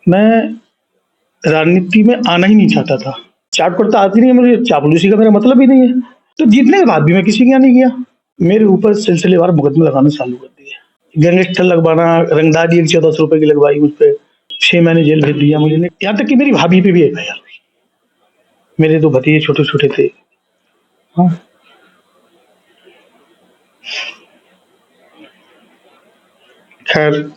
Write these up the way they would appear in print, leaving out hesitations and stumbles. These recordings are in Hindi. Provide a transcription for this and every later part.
मैं राजनीति में आना ही नहीं चाहता था। चाटपट तो आती नहीं है मुझे, चापलूसी का मेरा मतलब ही नहीं है। तो जीतने के बाद भी मैं किसी के यहाँ नहीं गया। मेरे ऊपर सिलसिलेवार मुकदमे लगाना चालू कर दिए। गैंगस्टर लगवाना, रंगदारी 1400 रुपए की लगवाई मुझ पे, 6 महीने जेल भेज दिया मुझे। यहाँ तक कि मेरी भाभी पे भी एफआईआर हुई। मेरे 2 भतीजे छोटे-छोटे थे। हाँ, खैर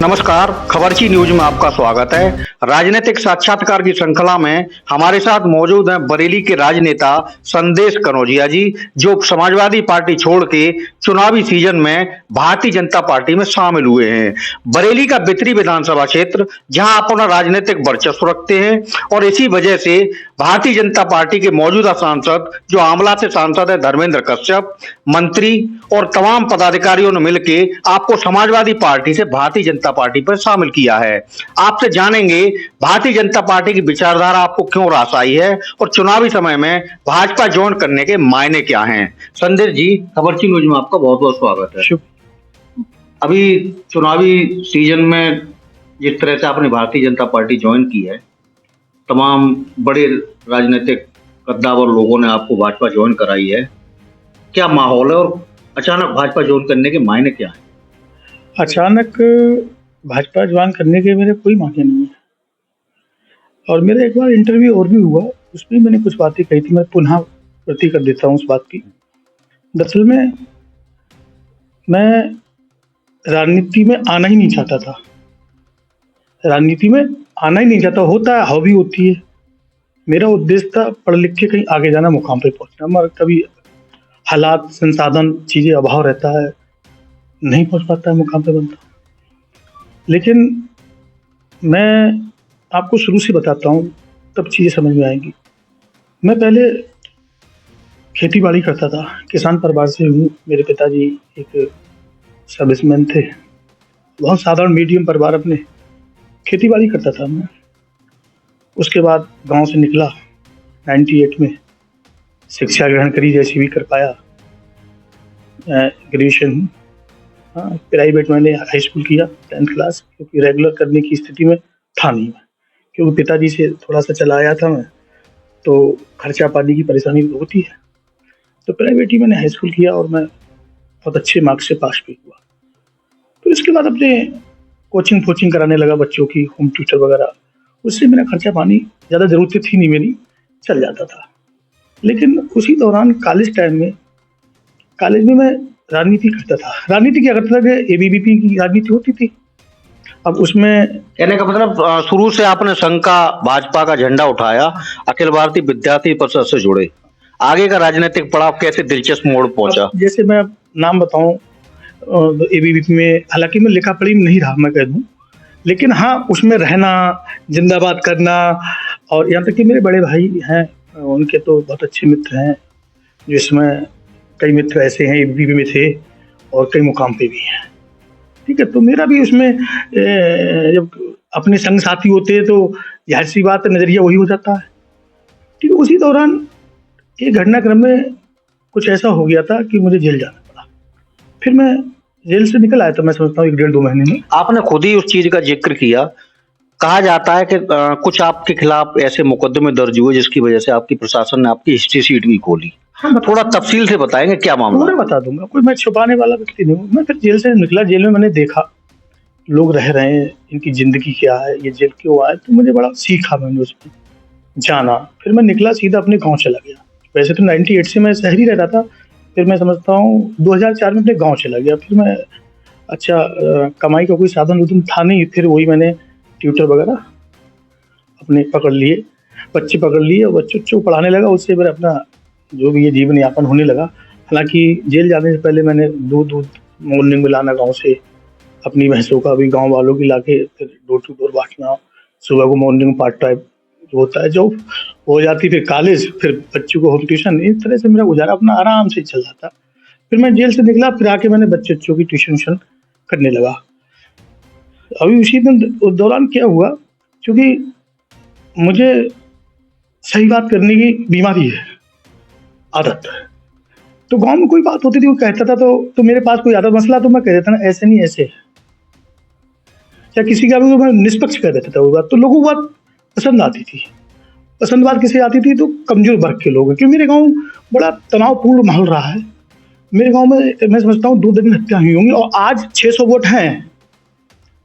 नमस्कार, खबरची न्यूज में आपका स्वागत है। राजनीतिक साक्षात्कार की श्रृंखला में हमारे साथ मौजूद हैं बरेली के राजनेता संदेश कनौजिया जी, जो समाजवादी पार्टी छोड़ के चुनावी सीजन में भारतीय जनता पार्टी में शामिल हुए हैं। बरेली का बितरी विधानसभा क्षेत्र, जहां अपना राजनीतिक वर्चस्व रखते हैं, और इसी वजह से भारतीय जनता पार्टी के मौजूदा सांसद, जो आंवला से सांसद है धर्मेंद्र कश्यप, मंत्री और तमाम पदाधिकारियों ने मिलकर आपको समाजवादी पार्टी से भारतीय जनता पार्टी पर शामिल किया है। आपसे जानेंगे भारतीय जनता पार्टी की विचारधारा आपको क्यों रास आई है और चुनावी समय में भाजपा ज्वाइन करने के मायने क्या हैं। संदेश जी, खबरची न्यूज में आपका बहुत बहुत स्वागत है। अभी चुनावी सीजन में जिस तरह से आपने भारतीय जनता पार्टी ज्वाइन की है, तमाम बड़े राजनीतिक कद्दावर लोगों ने आपको भाजपा ज्वाइन कराई है, क्या माहौल है और अचानक भाजपा ज्वाइन करने के मायने क्या है? अचानक भाजपा ज्वाइन करने के मेरे कोई मायने नहीं है। और मेरा एक बार इंटरव्यू और भी हुआ, उसमें मैंने कुछ बातें कही थी। मैं पुनः प्रति कर देता हूँ उस बात की। दरअसल में मैं राजनीति में आना ही नहीं चाहता था। राजनीति में आना ही नहीं चाहता। होता है, हॉबी होती है। मेरा उद्देश्य था पढ़ लिख के कहीं आगे जाना, मुकाम पे पहुंचना, मगर कभी हालात, संसाधन, चीजें अभाव रहता है, नहीं पहुंच पाता है मुकाम पे बनता। लेकिन मैं आपको शुरू से बताता हूँ, तब चीजें समझ में आएंगी। मैं पहले खेती बाड़ी करता था, किसान परिवार से हूँ। मेरे पिताजी एक सर्विसमैन थे। बहुत साधारण मीडियम परिवार, अपने खेती बाड़ी करता था मैं। उसके बाद गांव से निकला 98 में, शिक्षा ग्रहण करी जैसी भी कर पाया। ग्रेजुएशन प्राइवेट मैंने हाई स्कूल किया 10th क्लास, क्योंकि रेगुलर करने की स्थिति में था नहीं मैं, क्योंकि पिताजी से थोड़ा सा चला आया था मैं, तो खर्चा पानी की परेशानी होती है। तो प्राइवेट ही मैंने हाई स्कूल किया और मैं बहुत अच्छे मार्क्स से पास भी हुआ। तो इसके बाद अपने कोचिंग कराने लगा बच्चों की, होम ट्यूटर वगैरह। उससे मेरा खर्चा पानी, ज़्यादा ज़रूरतें थी नहीं मेरी, चल जाता था। लेकिन उसी दौरान कॉलेज में मैं राजनीति करता था। राजनीति क्या करता था कि एबीवीपी की राजनीति होती थी। अब उसमें कहने का मतलब, शुरू से आपने संघ का, भाजपा का झंडा उठाया, अखिल भारतीय विद्यार्थी परिषद से जुड़े। आगे का राजनीतिक पड़ाव कैसे दिलचस्प मोड़ पहुंचा? जैसे मैं नाम बताऊं, एबीवीपी में, हालांकि मैं लिखा पढ़ी में नहीं रहा मैं कह दूं, लेकिन हाँ उसमें रहना, जिंदाबाद करना। और यहाँ तक कि मेरे बड़े भाई हैं, उनके तो बहुत अच्छे मित्र हैं, जिसमें कई मित्र ऐसे हैं एबीवीपी में थे और कई मुकाम पे भी हैं। ठीक है, तो मेरा भी उसमें जब अपने संग साथी होते हैं तो जाहिर सी बात है, नजरिया वही हो जाता है। ठीक है, उसी दौरान एक घटनाक्रम में कुछ ऐसा हो गया था कि मुझे जेल जाना पड़ा। फिर मैं जेल से निकल आया था, मैं समझता हूँ 1-1.5-2 महीने में। आपने खुद ही उस चीज का जिक्र किया। कहा जाता है कि कुछ आपके खिलाफ ऐसे मुकदमे दर्ज हुए जिसकी वजह से आपकी प्रशासन ने आपकी हिस्ट्री शीट भी खोली। हाँ, थोड़ा तफसील से बताएंगे क्या मामला? पूरा बता दूंगा, कोई मैं छुपाने वाला व्यक्ति नहीं हूँ। मैं फिर जेल से निकला, जेल में मैंने देखा लोग रह रहे हैं, इनकी जिंदगी क्या है, ये जेल क्यों आए, तो मुझे बड़ा सीखा मैंने उसमें, जाना। फिर मैं निकला, सीधा अपने गांव चला गया। वैसे तो 98 से मैं शहर ही रहता था, फिर मैं समझता हूँ 2004 में अपने गांव चला गया। फिर मैं कमाई का कोई साधन उधन था नहीं, फिर वही मैंने ट्यूटर वगैरह अपने पकड़ लिए, बच्चे पकड़ लिए और बच्चों को पढ़ाने लगा। उससे मेरा अपना जो भी ये जीवन यापन होने लगा। हालांकि जेल जाने से पहले मैंने दूध मॉर्निंग में लाना गाँव से, अपनी भैंसों का भी गाँव वालों की लाके फिर डोर टू डोर बांटना। सुबह को मॉर्निंग पार्ट टाइम जो होता है जॉब हो जाती, फिर कॉलेज, फिर बच्चों को होम ट्यूशन। इस तरह से मेरा गुजारा अपना आराम से चल रहा था। फिर मैं जेल से निकला, फिर आके मैंने बच्चों की ट्यूशन करने लगा। अभी उसी दिन उस दौरान क्या हुआ, क्योंकि मुझे सही बात करने की बीमारी है, आदत है। तो गांव में कोई बात होती थी, वो कहता था तो मेरे पास कोई आता मसला तो मैं कह देता ना ऐसे नहीं ऐसे है, या किसी का भी तो मैं निष्पक्ष कह देता था वो बात, तो लोगों को बात पसंद आती थी। पसंद बात किसे आती थी? तो कमजोर वर्ग के लोग, क्योंकि मेरे गांव बड़ा तनावपूर्ण माहौल रहा है। मेरे गांव में मैं समझता हूँ 2 दर्जन हत्या हुई होंगी, और आज 600 वोट हैं।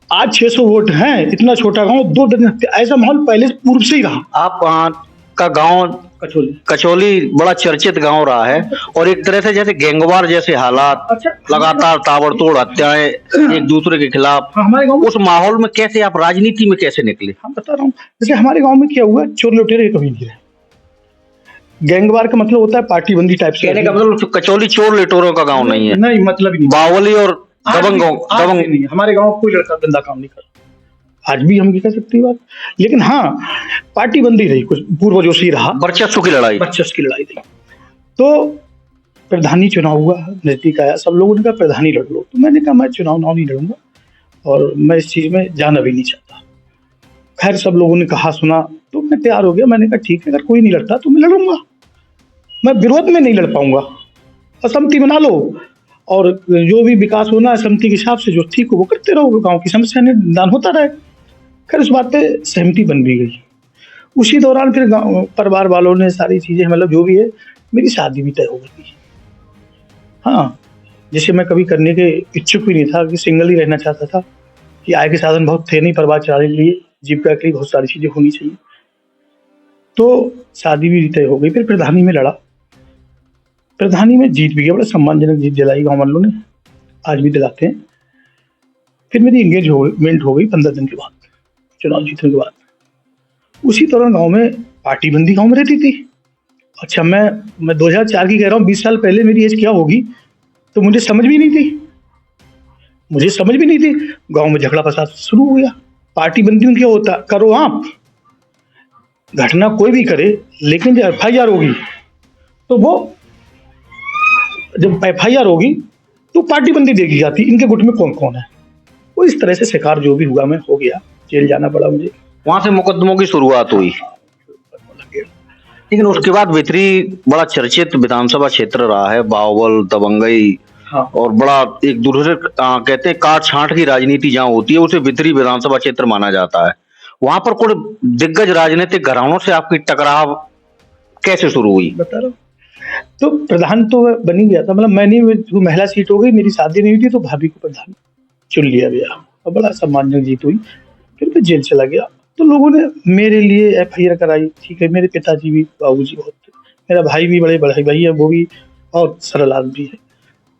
आज 600 वोट हैं, इतना छोटा गांव, 2 दर्जन हत्या, ऐसा माहौल पहले से पूर्व से ही रहा। आप का गांव कचौली बड़ा चर्चित गांव रहा है, और एक तरह से जैसे गैंगवार जैसे हालात, अच्छा, लगातार ताबड़तोड़ हत्याएं एक दूसरे के खिलाफ, हमारे गांव उस माहौल में कैसे आप राजनीति में कैसे निकले? हम बता रहा हूँ, जैसे हमारे गांव में क्या हुआ, चोर लुटेरे कभी नहीं रहे। गैंगवार का मतलब होता है पार्टी बंदी टाइप से। कहने का मतलब कचौली चोर लिटोरों का गांव नहीं है? नहीं, मतलब ही नहीं। बावली और दबंग नहीं, हमारे गांव कोई लड़का गंदा काम नहीं करता। आज भी हम ये कह सकते हैं बात, लेकिन हाँ, पार्टी बंदी रही, कुछ पूर्वजों से ही रहा, वर्चस्व की लड़ाई रही। तो प्रधानी चुनाव हुआ, नजदीक आया, सब लोगों ने कहा प्रधानी लड़ लो, तो मैंने कहा मैं चुनाव नहीं लड़ूंगा, और मैं इस चीज में जाना भी नहीं चाहता। खैर सब लोगों ने कहा सुना, तो मैं तैयार हो गया। मैंने कहा ठीक है, अगर कोई नहीं लड़ता तो मैं लड़ूंगा, मैं विरोध में नहीं लड़ पाऊंगा, असहमति बना लो, और जो भी विकास होना है असहमति के हिसाब से जो ठीक हो वो करते रहो, गांव की समस्या निदान होता रहे। खैर उस बात पे सहमति बन भी गई। उसी दौरान फिर परिवार वालों ने सारी चीजें, मतलब जो भी है, मेरी शादी भी तय हो गई। हाँ, जिसे मैं कभी करने के इच्छुक भी नहीं था, कि सिंगल ही रहना चाहता था, कि आय के साधन बहुत थे नहीं, परिवार चलाने के लिए, जीविका के लिए बहुत सारी चीजें होनी चाहिए। तो शादी भी तय हो गई। फिर प्रधानी में लड़ा, प्रधानी में जीत भी गया, बड़ा सम्मानजनक जीत दिलाई गाँव वालों ने, आज भी दिलाते हैं। फिर मेरी एंगेजमेंट हो गई 15 दिन के बाद, चुनाव जीतने के बाद। उसी दौरान गांव में पार्टी बंदी गांव में रहती थी। अच्छा, मैं 2004 की कह रहा हूँ, 20 साल पहले मेरी एज क्या होगी, तो मुझे समझ भी नहीं थी। गांव में झगड़ा फसाद शुरू हो गया। पार्टी बंदी में क्या होता, करो आप, घटना कोई भी करे, लेकिन जब FIR होगी, तो वो जब FIR होगी तो पार्टी बंदी देखी जाती, इनके गुट में कौन कौन है। वो इस तरह से शिकार जो भी हुआ, मैं हो गया, जेल जाना पड़ा मुझे। वहां से मुकदमों की शुरुआत हुई, लेकिन उसके बाद भितरी बड़ा चर्चित विधानसभा क्षेत्र रहा है, बावल, दबंगई। हाँ। और बड़ा एक दूसरे कहते हैं काट छांट की राजनीति जहाँ होती है, उसे भितरी विधानसभा क्षेत्र माना जाता है। वहां पर कोई दिग्गज राजनीतिक घरानों से आपकी टकराव कैसे शुरू हुई? बता रहा हूँ, तो प्रधान तो बन ही गया था, मतलब मैंने, महिला सीट हो गई, मेरी शादी नहीं हुई थी, तो भाभी को प्रधान चुन लिया गया, और बड़ा सम्मानजनक जीत हुई। फिर मैं जेल चला गया, तो लोगों ने मेरे लिए FIR कराई। ठीक है, मेरे पिताजी भी, बाबूजी बहुत, मेरा भाई भी, बड़े भाई है, वो भी बहुत सरल आदमी है,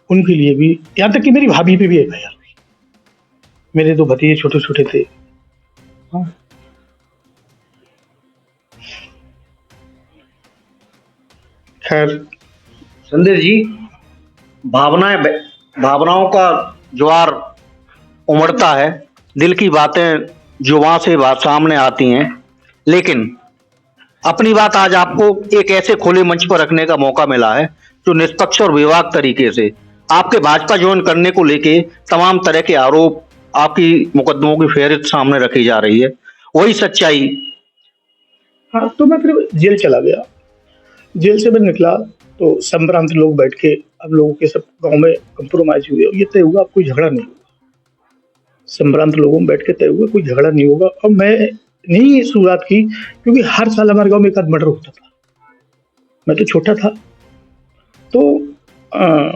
उनके लिए भी, यहाँ तक कि मेरी भाभी पे भी FIR हुई। मेरे 2 भतीजे छोटे छोटे थे। हाँ, खैर संदेश जी, भावनाओं का ज्वार उमड़ता है, दिल की बातें जुबान से सामने आती हैं, लेकिन अपनी बात आज आपको एक ऐसे खुले मंच पर रखने का मौका मिला है जो निष्पक्ष और विवाद तरीके से आपके भाजपा ज्वाइन करने को लेके तमाम तरह के आरोप, आपकी मुकदमों की फेहरिस्त सामने रखी जा रही है, वही सच्चाई। हाँ, तो मैं फिर जेल चला गया। जेल से मैं निकला तो संभ्रांत लोग बैठ के, अब लोगों के सब गांव में कंप्रोमाइज हुए, ये तय हुआ कोई झगड़ा नहीं होगा। संभ्रांत लोगों में बैठ के तय हुआ कोई झगड़ा नहीं होगा। और मैं नहीं शुरुआत की, क्योंकि हर साल हमारे गांव में एक आध मर्डर होता था, मैं तो छोटा था, तो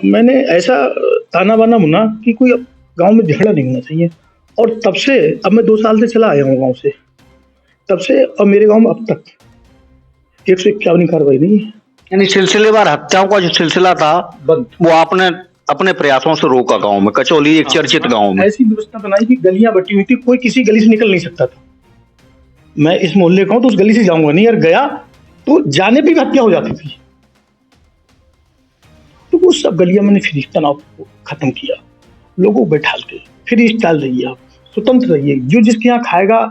मैंने ऐसा ताना बाना मुना कि कोई गांव में झगड़ा नहीं होना चाहिए। और तब से, अब मैं 2 साल से चला आया हूँ गाँव से, तब से, और मेरे गाँव में अब तक 151 कार्रवाई नहीं है। यानी सिलसिलेवार हत्याओं का जो सिलसिला था वो आपने अपने प्रयासों से रोका गांव में। कचौली एक चर्चित गांव में ऐसी व्यवस्था बनाई कि गलियां बटी हुई थी, कोई किसी गली से निकल नहीं सकता था। मैं इस मोहल्ले का हूं तो उस गली से जाऊंगा नहीं, यार गया तो जाने पे भी हत्या हो जाती थी। तो वो सब गलियां मैंने फिर तनाव खत्म किया, लोगों को बैठा के फ्री स्टाइल रहिए, आप स्वतंत्र रहिए, जो जिसके यहाँ खाएगा,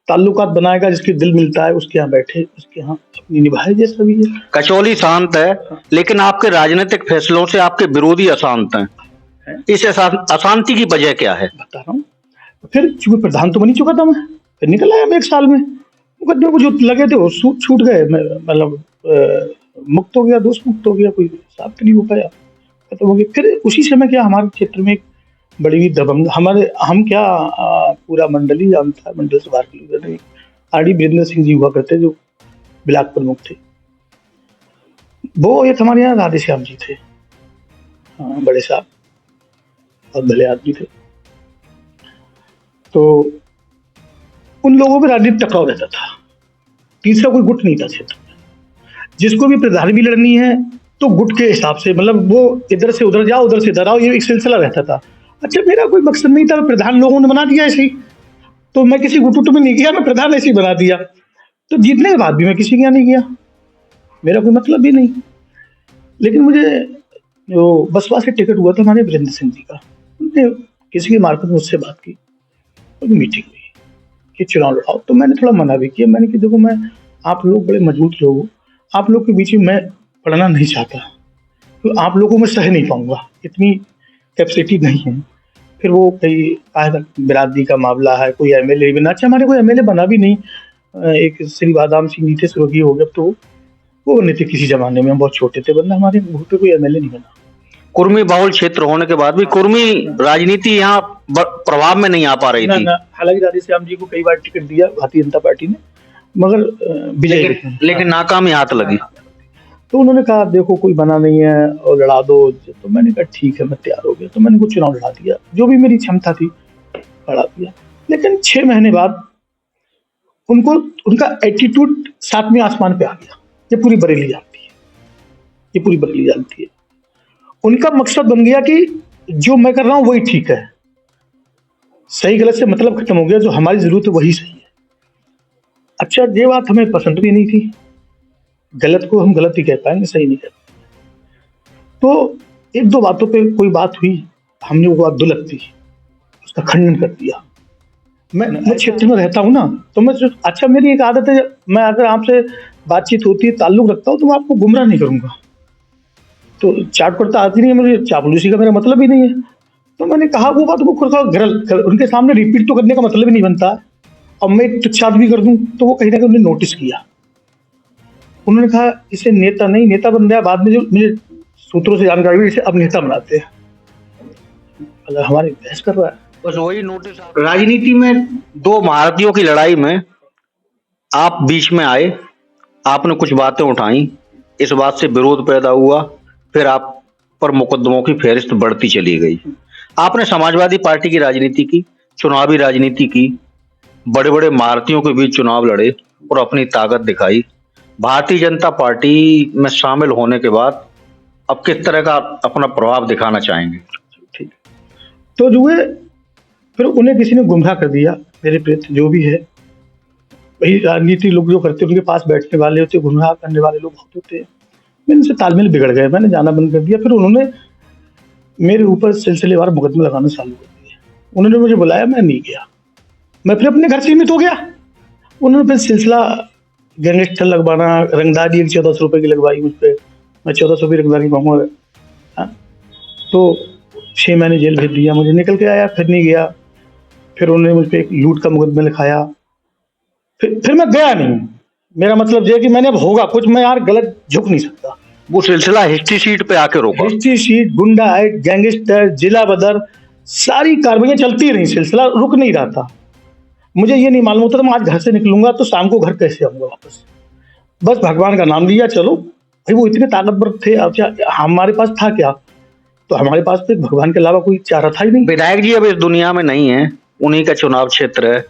ताल्लुकात बनाएगा, जिसके दिल मिलता है उसके यहाँ बैठे, उसके यहाँ अपनी निभाए, जैसा भी है। कचौली शांत है, लेकिन आपके राजनीतिक फैसलों से आपके विरोधी अशांत हैं। इस अशांति की वजह क्या है? बता रहा हूँ। फिर चूंकि प्रधान तो बन ही चुका था मैं, फिर निकल आया मैं 1 साल में, मुकदमे को जो लगे थे वो छूट गए, मतलब मुक्त हो गया, दोस्त मुक्त हो गया, कोई साफ नहीं हो पाया, खत्म हो गया। फिर उसी समय क्या हमारे क्षेत्र में एक बड़ी हुई दबंग हमारे हम क्या पूरा मंडल ही जानता है, मंडल से बाहर के लोग नहीं। आरडी वीरेंद्र सिंह जी हुआ करते जो ब्लॉक प्रमुख थे, वो एक हमारे यहाँ राधे श्याम जी थे, हाँ, बड़े साहब और भले आदमी थे। तो उन लोगों में राजनीतिक टकराव रहता था, तीसरा कोई गुट नहीं था क्षेत्र में। जिसको भी प्रधान भी लड़नी है तो गुट के हिसाब से, मतलब वो इधर से उधर जाओ, उधर से इधर आओ, ये एक सिलसिला रहता था। अच्छा, मेरा कोई मकसद नहीं था, प्रधान लोगों ने बना दिया ऐसे ही, तो मैं किसी गुट में नहीं गया, मैं प्रधान ऐसे ही बना दिया। तो जीतने के बाद भी मैं किसी के यहाँ नहीं गया, मेरा कोई मतलब भी नहीं। लेकिन मुझे जो बसपा से टिकट हुआ था हमारे वीरेंद्र सिंह जी का, उनने किसी के मार्फत मुझसे बात की, मीटिंग हुई कि चुनाव लड़ाओ। तो मैंने थोड़ा मना भी किया, मैंने कि देखो, मैं आप लोग बड़े मजबूत लोग हो, आप लोग के बीच में मैं पढ़ना नहीं चाहता, तो आप लोगों में सह नहीं पाऊंगा, इतनी कैपेसिटी नहीं है। फिर वो कई बिरादरी का मामला है, कोई एमएलए बना, अच्छा हमारे कोई एमएलए बना भी नहीं, एक श्री बादाम सिंह जी थे, स्वर्गीय हो गए, तो वो बने थे किसी जमाने में, हम बहुत छोटे थे, वरना हमारे मुंह पे कोई एमएलए नहीं बना। कुर्मी बहुल क्षेत्र होने के बाद भी कुर्मी राजनीति यहाँ प्रभाव में नहीं आ पा रही थी। हालांकि राधे श्याम जी को कई बार टिकट दिया भारतीय जनता पार्टी ने, मगर विजय लेकिन नाकामी हाथ लगी। तो उन्होंने कहा देखो कोई बना नहीं है और लड़ा दो, तो मैंने कहा ठीक है, मैं तैयार हो गया। तो मैंने कुछ चुनाव लड़ा दिया, जो भी मेरी क्षमता थी लड़ा दिया। लेकिन 6 महीने बाद उनको उनका एटीट्यूड 7वें आसमान पे आ गया। ये पूरी बरेली जानती है, ये पूरी बरेली जानती है। उनका मकसद बन गया कि जो मैं कर रहा हूं वही ठीक है, सही गलत से मतलब खत्म हो गया, जो हमारी जरूरत है वही सही है। अच्छा, ये बात हमें पसंद भी नहीं थी, गलत को हम गलत ही कह पाएंगे, सही नहीं कह पाएंगे। तो एक दो बातों पे कोई बात हुई, हमने वो बात दुलत थी, उसका खंडन कर दिया। मैं क्षेत्र में रहता हूँ ना, तो मैं अच्छा, मेरी एक आदत है, मैं अगर आपसे बातचीत होती है, ताल्लुक रखता हूँ, तो मैं आपको गुमराह नहीं करूंगा। तो चाटपड़ता आती नहीं है मुझे, चापलूसी का मेरा मतलब ही नहीं है। तो मैंने कहा वो बात को उनके सामने रिपीट तो करने का मतलब ही नहीं बनता, अब मैं तुच्छात भी कर दूं, तो वो कहीं ना कहीं उन्होंने नोटिस किया। उन्होंने कहा इसे नेता नहीं, नेता बन गया बाद में, जो मुझे सूत्रों से जानकारी हुई, इसे अब नेता बनाते हैं। हमारी बहस कर रहा है, बस वही नोटिस। राजनीति में दो महारथियों की लड़ाई में आप बीच में आए, आपने कुछ बातें उठाई, इस बात से विरोध पैदा हुआ, फिर आप पर मुकदमों की फहरिस्त बढ़ती चली गई। आपने समाजवादी पार्टी की राजनीति की, चुनावी राजनीति की, बड़े बड़े महारथियों के बीच चुनाव लड़े और अपनी ताकत दिखाई। भारतीय जनता पार्टी में शामिल होने के बाद अब किस तरह का अपना प्रभाव दिखाना चाहेंगे? ठीक, तो जो है फिर उन्हें किसी ने गुमराह कर दिया, मेरे प्रति जो भी है वही राजनीति लोग जो करते, उनके पास बैठने वाले होते, गुमराह करने वाले लोग होते हैं। मैंने उनसे तालमेल बिगड़ गए, मैंने जाना बंद कर दिया। फिर उन्होंने मेरे ऊपर सिलसिलेवार मुकदमे लगाना चालू कर दिए। उन्होंने मुझे बुलाया, मैं नहीं गया, मैं फिर अपने घर सीमित हो गया। उन्होंने फिर सिलसिला गैंगस्टर लगवाना, रंगदारी 1400 रुपये की लगवाई मुझ पर, मैं 1400 भी रंगदारी मांगूंगा। तो 6 महीने जेल भेज दिया, मुझे निकल के आया, फिर नहीं गया। फिर उन्होंने मुझ पर एक लूट का मुकदमा लिखाया, फिर मैं गया नहीं। मेरा मतलब ये है कि मैंने अब होगा कुछ, मैं यार गलत झुक नहीं सकता। वो सिलसिला हिस्ट्री शीट पे आके रोका। हिस्ट्री शीट, गुंडा एक्ट, गैंगस्टर, जिला बदर, सारी कार्रवाइयां चलती रही, सिलसिला रुक नहीं रहा था। मुझे ये नहीं मालूम होता था मैं आज घर से निकलूंगा तो शाम को घर कैसे आऊंगा वापस। बस भगवान का नाम लिया, चलो भाई। वो इतने ताकतवर थे, अब हमारे पास था क्या? तो हमारे पास तो भगवान के अलावा कोई चारा था ही नहीं। विधायक जी अब इस दुनिया में नहीं है, उन्हीं का चुनाव क्षेत्र है,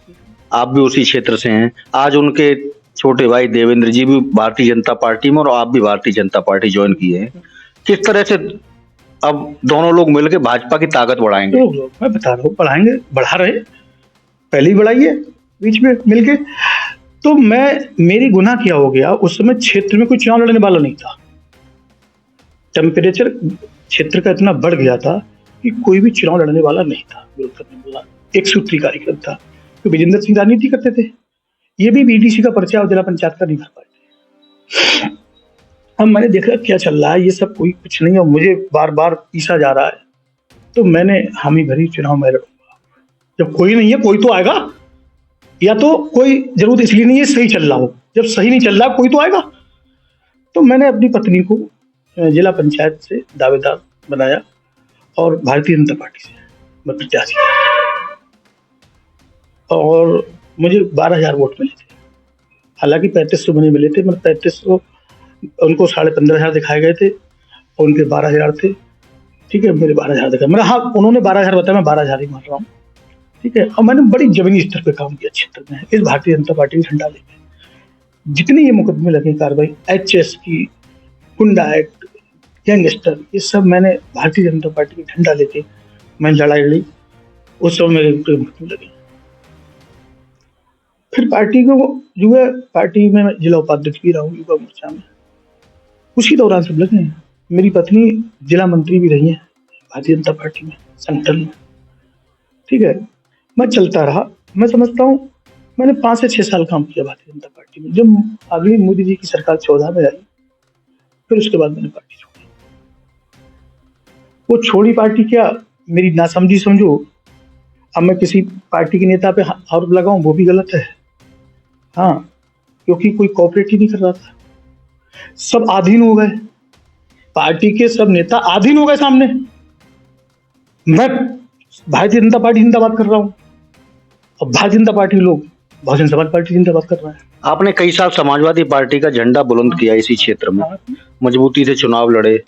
आप भी उसी क्षेत्र से हैं। आज उनके छोटे भाई देवेंद्र जी भी भारतीय जनता पार्टी में और आप भी भारतीय जनता पार्टी ज्वाइन किए हैं। किस तरह से अब दोनों लोग मिलकर भाजपा की ताकत बढ़ाएंगे? तो मैं बता रहा हूँ, बढ़ाएंगे, बढ़ा रहे, पहले ही बढ़ाइए बीच में मिलके। तो मेरी गुनाह क्या हो गया, उस समय क्षेत्र में कोई चुनाव लड़ने वाला नहीं था। टेम्परेचर क्षेत्र का इतना बढ़ गया था कि कोई भी चुनाव लड़ने वाला नहीं था, विरोध करने वाला एक सूत्री कार्यक्रम था। तो विजेंद्र सिंह राजनीति करते थे, ये भी बीडीसी का पर्चा और जिला पंचायत का नहीं भर पाए। अब मैंने देखा क्या चल रहा है, ये सब कोई कुछ नहीं है, मुझे बार बार पीसा जा रहा है। तो मैंने हामी भरी, चुनाव में लड़ूंगा। जब कोई नहीं है, कोई तो आएगा, या तो कोई जरूरत इसलिए नहीं है सही चल रहा हो, जब सही नहीं चल रहा कोई तो आएगा। तो मैंने अपनी पत्नी को जिला पंचायत से दावेदार बनाया और भारतीय जनता पार्टी से मैं प्रत्याशी था। और मुझे 12,000 वोट मिले थे। हालांकि 3500 मुझे मिले थे, मतलब 3500 उनको 15,500 दिखाए गए थे और उनके 12,000 थे। ठीक है, मेरे 12,000 दिखाए, मतलब हाँ उन्होंने 12,000 बताया, मैं 12,000 ही मान रहा हूँ। ठीक है, और मैंने बड़ी जमीनी स्तर पे काम किया क्षेत्र में इस भारतीय जनता पार्टी का झंडा लेके। जितने ये मुकदमे लगे कार्रवाई, एचएस की, गुंडा एक्ट, गैंगस्टर, ये सब मैंने भारतीय जनता पार्टी का झंडा लेके मैंने लड़ाई लड़ी। उस समय मेरे मुकदमे लगे। फिर पार्टी को जो है, पार्टी में मैं जिला उपाध्यक्ष भी रहा हूँ युवा मोर्चा में। उसी दौरान सब लगे हैं। मेरी पत्नी जिला मंत्री भी रही है भारतीय जनता पार्टी में, संगठन में। ठीक है, मैं चलता रहा। मैं समझता हूँ मैंने 5 से 6 साल काम किया भारतीय जनता पार्टी में। जब अगली मोदी जी की सरकार 14 में आई, फिर उसके बाद मैंने पार्टी छोड़ी। वो छोड़ी पार्टी क्या, मेरी नासमझी समझो। अब मैं किसी पार्टी के नेता पे आरोप लगाऊं वो भी गलत है। हाँ, क्योंकि कोई कोऑपरेट ही नहीं कर रहा था, सब आधीन हो गए। पार्टी के सब नेता आधीन हो गए सामने। मैं भारतीय जनता पार्टी जिंदाबाद कर रहा हूँ और भारतीय जनता पार्टी लोग बहुजन समाज पार्टी जिंदाबाद कर रहे हैं। आपने कई साल समाजवादी पार्टी का झंडा बुलंद किया इसी क्षेत्र में, मजबूती से चुनाव लड़े।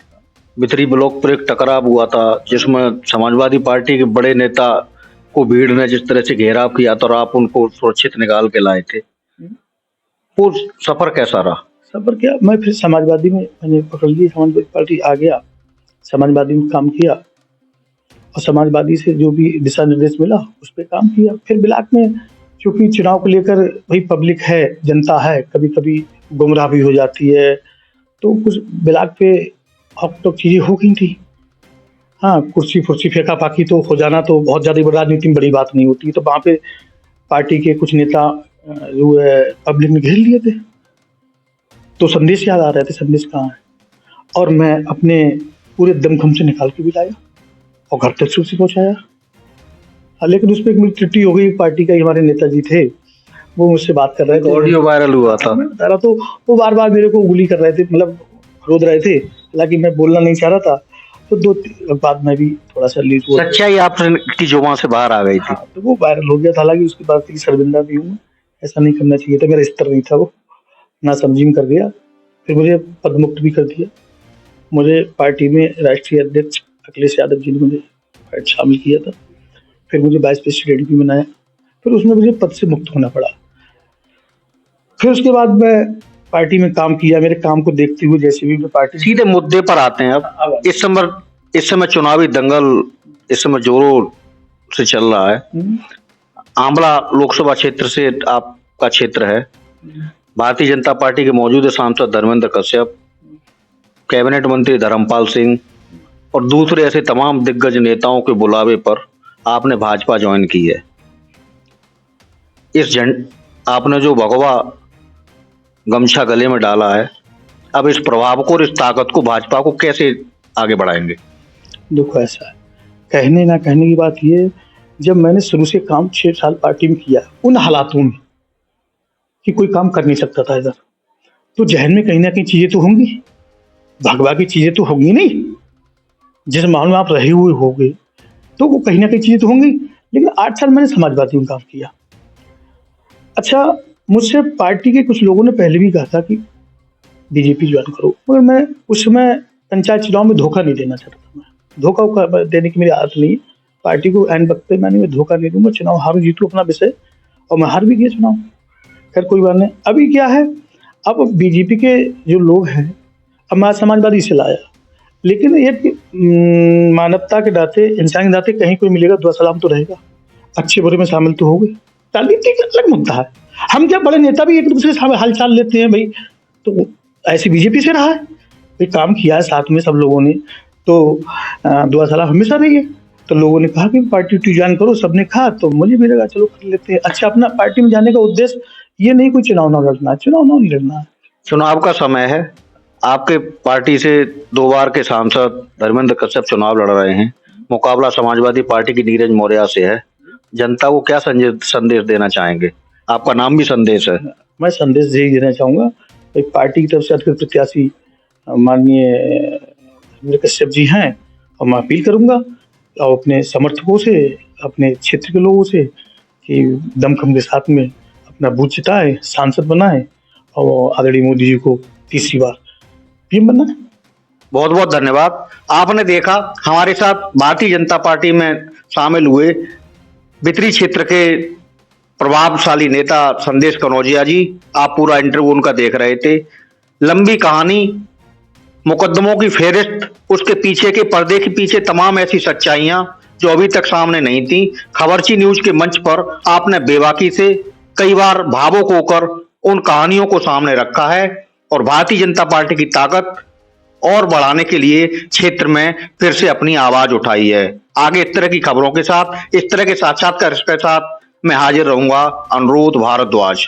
बिथरी ब्लॉक पर एक टकराव हुआ था जिसमें समाजवादी पार्टी के बड़े नेता को भीड़ ने जिस तरह से घेराव किया था और आप उनको सुरक्षित निकाल के लाए थे, वो सफर कैसा रहा? सफर क्या, मैं फिर समाजवादी में मैंने पकड़ ली, समाजवादी पार्टी आ गया, समाजवादी में काम किया और समाजवादी से जो भी दिशा निर्देश मिला उस पर काम किया। फिर ब्लॉक में क्योंकि चुनाव को लेकर भाई पब्लिक है, जनता है, कभी कभी गुमराह भी हो जाती है, तो कुछ ब्लॉक पे अब तो चीज़ें हो गई थी। हाँ, कुर्सी फुर्सी फेंका फाकी तो हो जाना तो बहुत ज़्यादा राजनीति में बड़ी बात नहीं होती। तो वहाँ पे पार्टी के कुछ नेता जो है पब्लिक में घेर लिए थे, तो संदेश याद आ रहे थे, संदेश कहाँ है, और मैं अपने पूरे दमखम से निकाल के भी लाया और घर तक से पहुँचाया। लेकिन उस पर एक मेरी त्रुटि हो गई। पार्टी का हमारे नेताजी थे, वो मुझसे बात कर रहे थे, ऑडियो वायरल हुआ था, मैं बता रहा, तो वो बार बार मेरे को उंगली कर रहे थे, मतलब रोद रहे थे। हालांकि मैं बोलना नहीं चाह रहा था, तो 2 बाद में भी थोड़ा सा लीक हुआ, सच्चाई आपकी जुबान से बाहर आ गई थी। हाँ, तो वो वायरल हो गया था। हालांकि उसके बाद की शर्मिंदा भी हूँ, ऐसा नहीं करना चाहिए था, मेरा स्तर नहीं था, वो ना समझी में कर दिया। फिर मुझे पदमुक्त भी कर दिया। मुझे पार्टी में राष्ट्रीय अध्यक्ष अखिलेश यादव जी ने मुझे शामिल किया था। फिर मुझे वाइस प्रेसिडेंट भी बनाया। फिर उसमें मुझे पद से मुक्त होना पड़ा। फिर उसके बाद मैं पार्टी में काम किया। मेरे काम को देखते हुए जैसे भी मैं पार्टी, सीधे मुद्दे पर आते हैं अब। इस समय चुनावी दंगल इस समय जोरों से चल रहा है। आंवला लोकसभा क्षेत्र से आपका क्षेत्र है। भारतीय जनता पार्टी के मौजूदा सांसद धर्मेंद्र कश्यप, कैबिनेट मंत्री धर्मपाल सिंह और दूसरे ऐसे तमाम दिग्गज नेताओं के बुलावे पर आपने भाजपा ज्वाइन की है। आपने जो भगवा गमछा गले में डाला है, अब इस प्रभाव को और इस ताकत को भाजपा को कैसे आगे बढ़ाएंगे? देखो, ऐसा है, कहने ना कहने की बात ये, जब मैंने शुरू से काम 6 साल पार्टी में किया, उन हालातों में कि कोई काम कर नहीं सकता था इधर, तो जहन में कहीं ना कहीं चीजें तो होंगी, भगवा की चीजें तो होंगी नहीं। जिस माहौल में आप रहे हुए होंगे तो वो कहीं ना कहीं चीजें तो होंगी। लेकिन 8 साल मैंने समाजवादी में काम किया। अच्छा, मुझसे पार्टी के कुछ लोगों ने पहले भी कहा था कि बीजेपी ज्वाइन करो, मगर मैं उस समय पंचायत चुनाव में धोखा नहीं देना चाहता था। मैं धोखा देने की मेरी आदत नहीं है। पार्टी को एंड वक्त पे मैंने धोखा नहीं दूंगा। चुनाव हारू जीतू अपना विषय, और मैं हार भी गया चुनाव। खैर कोई बात नहीं। अभी क्या है, अब बीजेपी के जो लोग हैं, अब मैं समाजवादी से लाया, लेकिन एक मानवता के नाते, इंसान के नाते कहीं कोई मिलेगा दुआ सलाम तो रहेगा, अच्छे बुरे में शामिल तो हो गए। राजनीति का अलग मुद्दा है। हम क्या बड़े नेता भी एक दूसरे से हाल चाल लेते हैं भाई, तो ऐसे बीजेपी से रहा है भाई, काम किया है साथ में सब लोगों ने, तो दुआ सलाम हमेशा रही है। तो लोगों ने कहा कि पार्टी ज्वाइन करो, सबने कहा, तो मुझे भी लगा चलो कर लेते हैं। अच्छा, अपना पार्टी में जाने का उद्देश्य ये नहीं कोई चुनाव ना लड़ना, चुनाव ना नहीं लड़ना है। चुनाव का समय है, आपके पार्टी से 2 बार के सांसद धर्मेंद्र कश्यप चुनाव लड़ रहे हैं। मुकाबला समाजवादी पार्टी की नीरज मौर्य से है। जनता को क्या संदेश देना चाहेंगे? आपका नाम भी संदेश है। मैं संदेश यही देना चाहूँगा एक पार्टी की तरफ से अधिकृत प्रत्याशी माननीय धर्मेंद्र कश्यप जी हैं, और मैं अपील करूंगा और अपने समर्थकों से, अपने क्षेत्र के लोगों से कि दमखम के साथ में अपना बूथ जिताए, सांसद बनाए और आदरणीय मोदी जी को तीसरी बार पीएम बनाए। बहुत बहुत धन्यवाद। आपने देखा हमारे साथ भारतीय जनता पार्टी में शामिल हुए बितरी क्षेत्र के प्रभावशाली नेता संदेश कनौजिया जी। आप पूरा इंटरव्यू उनका देख रहे थे। लंबी कहानी, मुकदमों की फेहरिस्त, उसके पीछे के पर्दे के पीछे तमाम ऐसी सच्चाइयां जो अभी तक सामने नहीं थी। खबरची न्यूज के मंच पर आपने बेबाकी से, कई बार भावुक होकर उन कहानियों को सामने रखा है और भारतीय जनता पार्टी की ताकत और बढ़ाने के लिए क्षेत्र में फिर से अपनी आवाज उठाई है। आगे इस तरह की खबरों के साथ, इस तरह के साक्षात्कार के साथ मैं हाजिर रहूंगा। अनुरोध भारद्वाज।